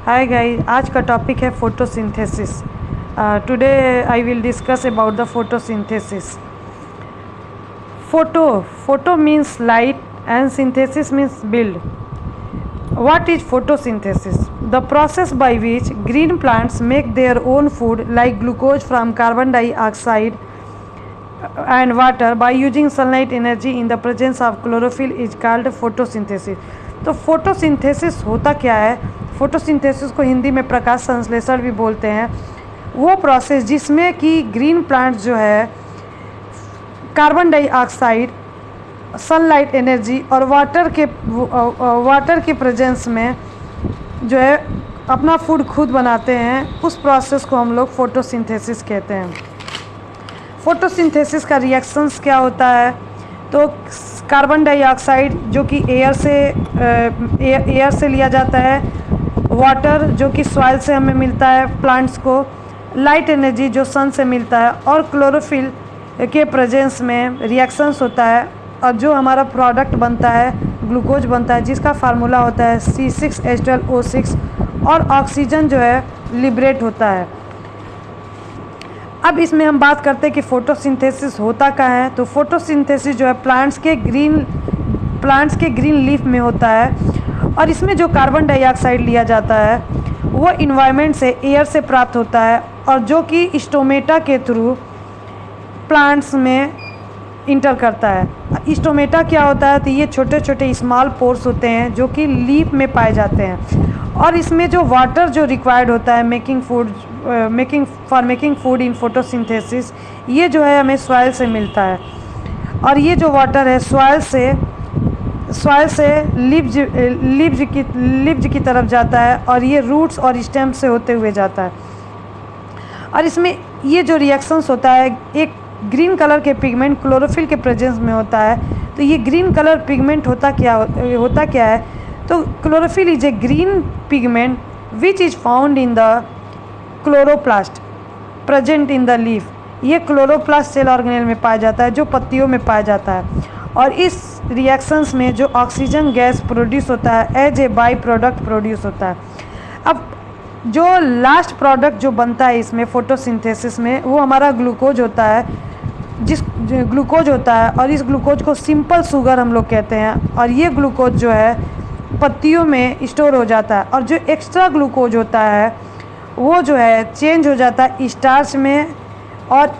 Hi guys, आज का topic है photosynthesis. Today I will discuss about the photosynthesis. Photo means light and synthesis means build. What is photosynthesis? The process by which green plants make their own food like glucose from carbon dioxide and water by using sunlight energy in the presence of chlorophyll is called photosynthesis. तो photosynthesis होता क्या है? Photosynthesis को हिंदी में प्रकाश संश्लेषण भी बोलते हैं। वो प्रोसेस जिसमें कि ग्रीन प्लांट्स जो है कार्बन डाइऑक्साइड, सनलाइट एनर्जी और वाटर के प्रेजेंस में जो है अपना फूड खुद बनाते हैं। उस प्रोसेस को हम लोग फोटोसिंथेसिस कहते हैं। फोटोसिंथेसिस का रिएक्शंस क्या होता है? तो कार्बन डाइऑक्साइड जो कि एयर से लिया जाता है, वाटर जो कि सॉइल से हमें मिलता है प्लांट्स को, लाइट एनर्जी जो सन से मिलता है और क्लोरोफिल के प्रेजेंस में रिएक्शंस होता है और जो हमारा प्रोडक्ट बनता है ग्लूकोज बनता है, जिसका फार्मूला होता है C6H12O6 और ऑक्सीजन जो है लिबरेट होता है। अब इसमें हम बात करते हैं कि फोटोसिंथेसिस होता क्या है। तो फोटोसिंथेसिस जो है प्लांट्स के ग्रीन लीफ में होता है और इसमें जो कार्बन डाइऑक्साइड लिया जाता है वो इन्वायरमेंट से, एयर से प्राप्त होता है और जो कि स्टोमेटा के थ्रू प्लांट्स में इंटर करता है। स्टोमेटा क्या होता है? तो ये छोटे छोटे स्मॉल पोर्स होते हैं जो कि लीफ में पाए जाते हैं और इसमें जो वाटर जो रिक्वायर्ड होता है मेकिंग फूड इन फोटोसिंथेसिस, ये जो है हमें सॉइल से मिलता है और ये जो वाटर है सॉइल से लीव्स की तरफ जाता है और ये रूट्स और स्टेम से होते हुए जाता है। और इसमें ये जो रिएक्शंस होता है, एक ग्रीन कलर के पिगमेंट क्लोरोफिल के प्रेजेंस में होता है। तो ये ग्रीन कलर पिगमेंट होता क्या है? तो chlorophyll is a green pigment which is found in the chloroplast present in the leaf. ये क्लोरोप्लास्ट सेल ऑर्गेनेल में पाया जाता है जो पत्तियों में पाया जाता है और इस रिएक्शंस में जो ऑक्सीजन गैस प्रोड्यूस होता है as a byproduct produce होता है। अब जो लास्ट प्रोडक्ट जो बनता है इसमें फोटोसिंथेसिस में वो हमारा ग्लूकोज होता है, ग्लूकोज होता है और इस ग्लूकोज को सिंपल शुगर हम लोग कहते हैं और ये ग्लूकोज जो है पत्तियों में स्टोर हो जाता है और जो एक्स्ट्रा ग्लूकोज होता है वो जो है चेंज हो जाता है स्टार्च में और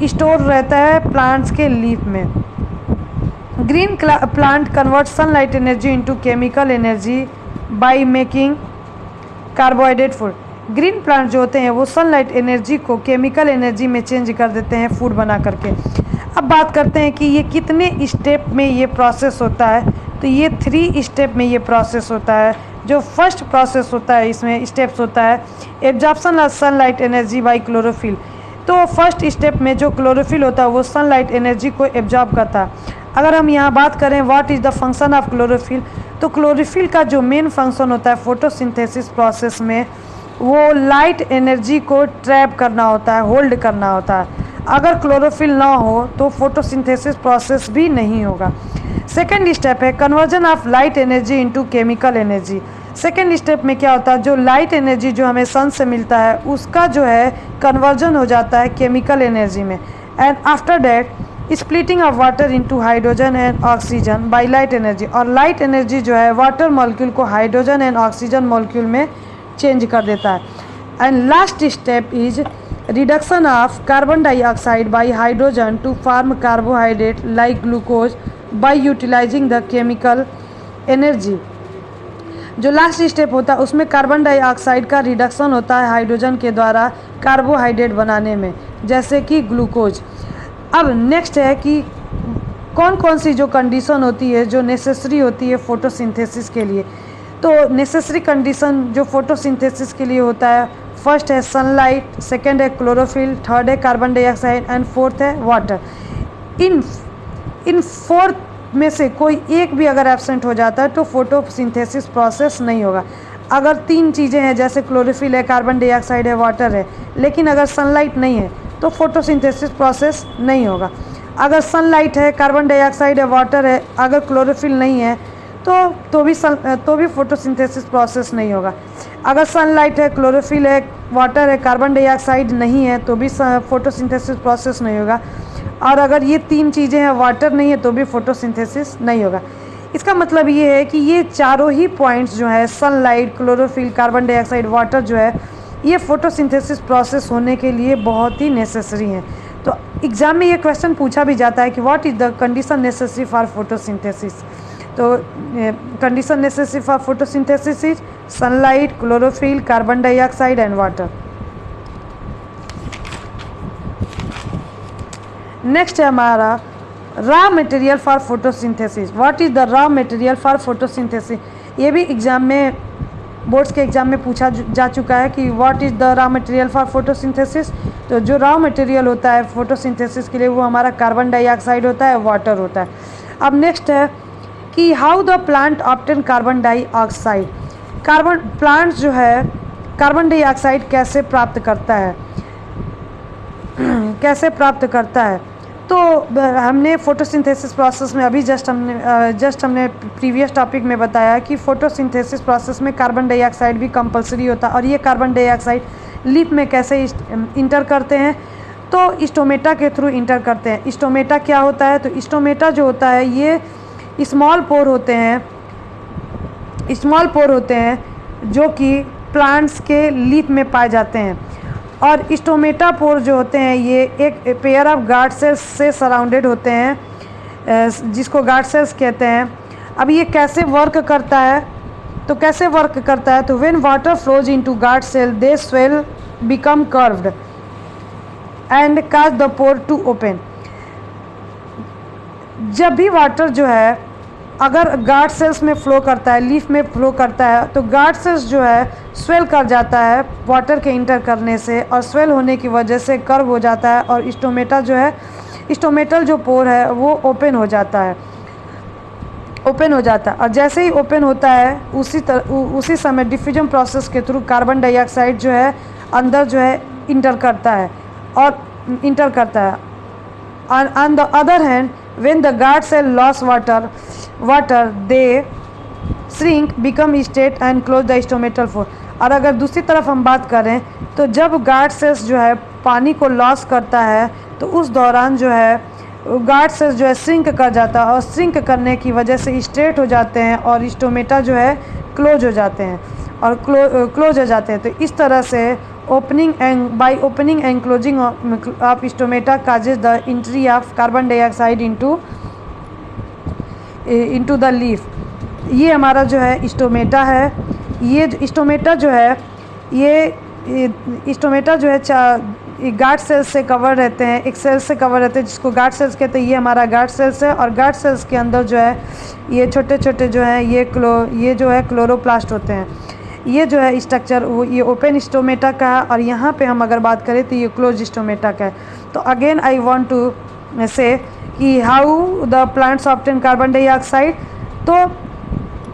स्टोर रहता है प्लांट्स के लीफ में। Green plant convert sunlight energy into chemical energy by making carbohydrate food. Green plant जो होते हैं वो सनलाइट एनर्जी को केमिकल एनर्जी में चेंज कर देते हैं फूड बना करके। अब बात करते हैं कि ये कितने स्टेप में ये प्रोसेस होता है। तो ये 3 स्टेप में ये प्रोसेस होता है। जो फर्स्ट प्रोसेस होता है इसमें स्टेप्स होता है absorption of sunlight energy by chlorophyll. तो फर्स्ट स्टेप में जो क्लोरोफिल होता है वो सनलाइट एनर्जी को एब्जॉर्ब करता है। अगर हम यहाँ बात करें what is the function of chlorophyll, तो क्लोरोफिल का जो मेन फंक्शन होता है फोटोसिंथेसिस प्रोसेस में वो लाइट एनर्जी को ट्रैप करना होता है, होल्ड करना होता है। अगर क्लोरोफिल ना हो तो फोटोसिंथेसिस प्रोसेस भी नहीं होगा। सेकेंड स्टेप है conversion of light energy into chemical energy. Second step में क्या होता है, जो लाइट एनर्जी जो हमें सन से मिलता है उसका जो है कन्वर्जन हो जाता है केमिकल एनर्जी में। And after that splitting of water into hydrogen and oxygen by light energy. और लाइट एनर्जी जो है वाटर मॉलिक्यूल को हाइड्रोजन एंड ऑक्सीजन मॉलिक्यूल में चेंज कर देता है। And last step is reduction of carbon dioxide by hydrogen to form carbohydrate like glucose by utilising the chemical energy. जो last step होता है उसमें कार्बन डाइऑक्साइड का रिडक्शन होता है हाइड्रोजन के द्वारा कार्बोहाइड्रेट बनाने में, जैसे कि ग्लूकोज। अब नेक्स्ट है कि कौन कौन सी जो कंडीशन होती है जो नेसेसरी होती है फोटोसिंथेसिस के लिए। तो नेसेसरी कंडीशन जो फोटोसिंथेसिस के लिए होता है, फर्स्ट है सनलाइट, सेकंड है क्लोरोफिल, थर्ड है कार्बन डाइऑक्साइड एंड फोर्थ है वाटर। इन फोर्थ में से कोई एक भी अगर एब्सेंट हो जाता है तो फोटोसिंथेसिस प्रोसेस नहीं होगा। अगर 3 चीज़ें हैं जैसे क्लोरोफिल है, कार्बन डाइऑक्साइड है, वाटर है, लेकिन अगर सनलाइट नहीं है तो फोटोसिंथेसिस प्रोसेस नहीं होगा। अगर सनलाइट है, कार्बन डाइऑक्साइड है, वाटर है, अगर क्लोरोफिल नहीं है तो भी फोटोसिंथेसिस प्रोसेस नहीं होगा। अगर सनलाइट है, क्लोरोफिल है, वाटर है, कार्बन डाइऑक्साइड नहीं है तो भी फोटोसिंथेसिस प्रोसेस नहीं होगा। और अगर ये 3 चीज़ें हैं, वाटर नहीं है तो भी फोटोसिंथेसिस नहीं होगा। इसका मतलब ये है कि ये चारों ही पॉइंट्स जो है, sunlight, chlorophyll, carbon dioxide, water जो है, ये फोटोसिंथेसिस प्रोसेस होने के लिए बहुत ही नेसेसरी हैं। तो एग्ज़ाम में ये क्वेश्चन पूछा भी जाता है कि what is the condition necessary for photosynthesis. तो condition necessary for photosynthesis is sunlight, chlorophyll, carbon dioxide and water. Next है हमारा raw material for photosynthesis. What is the raw material for photosynthesis. ये भी एग्ज़ाम में, boards के exam में पूछा जा चुका है कि what is the raw material for photosynthesis. तो जो रॉ मटेरियल होता है फोटोसिंथेसिस के लिए वो हमारा कार्बन डाइऑक्साइड होता है, वाटर होता है। अब नेक्स्ट है कि how the plant obtain carbon dioxide. Plant जो है कार्बन डाइऑक्साइड कैसे प्राप्त करता है, कैसे प्राप्त करता है। तो हमने फोटोसिंथेसिस प्रोसेस में अभी जस्ट हमने प्रीवियस टॉपिक में बताया कि फोटोसिंथेसिस प्रोसेस में कार्बन डाइऑक्साइड भी कंपलसरी होता है। और ये कार्बन डाइऑक्साइड लीफ में कैसे इंटर करते हैं, तो स्टोमेटा के थ्रू इंटर करते हैं। स्टोमेटा क्या होता है, तो स्टोमेटा जो होता है ये स्मॉल पोर होते हैं जो कि प्लांट्स के लीफ में पाए जाते हैं। और स्टोमेटा पोर जो होते हैं ये एक पेयर ऑफ गार्ड सेल्स से सराउंडेड होते हैं, जिसको गार्ड सेल्स कहते हैं। अब ये कैसे वर्क करता है, तो when water flows into guard cell they swell become curved and cause the pore to open. जब भी वाटर जो है अगर गार्ड सेल्स में फ्लो करता है, लीफ में फ्लो करता है, तो गार्ड सेल्स जो है स्वेल कर जाता है वाटर के इंटर करने से, और स्वेल होने की वजह से कर्व हो जाता है और स्टोमेटा जो है, स्टोमेटल जो पोर है वो ओपन हो जाता है। और जैसे ही ओपन होता है उसी समय डिफ्यूजन प्रोसेस के थ्रू कार्बन डाइऑक्साइड जो है अंदर जो है इंटर करता है। On the other hand, when the guard cell lost water, they shrink, become straight and close the stomatal pore। और अगर दूसरी तरफ हम बात करें तो जब गार्ड सेल्स जो है पानी को लॉस करता है तो उस दौरान जो है गार्ड सेल्स जो है श्रिंक कर जाता है, और श्रिंक करने की वजह से स्ट्रेट हो जाते हैं और स्टोमेटा जो है क्लोज हो जाते हैं तो इस तरह से by opening and closing of stomata causes the entry of carbon dioxide into the leaf। ये हमारा जो है स्टोमेटा है। ये स्टोमेटा जो है गार्ड सेल्स से कवर रहते हैं, एक सेल से कवर रहते हैं जिसको गार्ड सेल्स कहते हैं। ये हमारा गार्ड सेल्स है, और गार्ड सेल्स के अंदर जो है ये छोटे छोटे जो हैं ये जो है क्लोरोप्लास्ट होते हैं। ये जो है स्ट्रक्चर वो ये ओपन स्टोमेटा का है, और यहाँ पे हम अगर बात करें तो ये क्लोज स्टोमेटा का है। तो अगेन आई वांट टू से कि how the plants obtain carbon dioxide. तो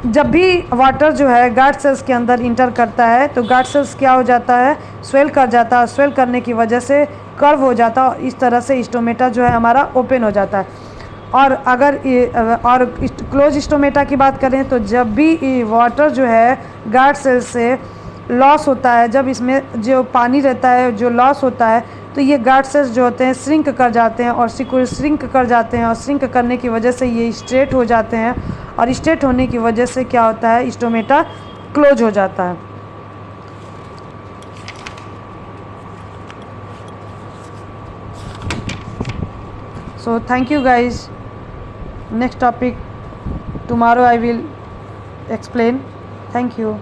जब भी वाटर जो है गार्ड सेल्स के अंदर इंटर करता है तो गार्ड सेल्स क्या हो जाता है, स्वेल कर जाता है। स्वेल करने की वजह से कर्व हो जाता है, और इस तरह से स्टोमेटा जो है हमारा ओपन हो जाता है। और अगर क्लोज स्टोमेटा की बात करें तो जब भी वाटर जो है गार्ड सेल से लॉस होता है, जब इसमें जो पानी रहता है जो लॉस होता है, तो ये गार्ड सेल्स जो होते हैं श्रिंक कर जाते हैं, और श्रिंक करने की वजह से ये स्ट्रेट हो जाते हैं, और स्ट्रेट होने की वजह से क्या होता है, स्टोमेटा क्लोज हो जाता है। So thank you guys. Next topic tomorrow I will explain. Thank you.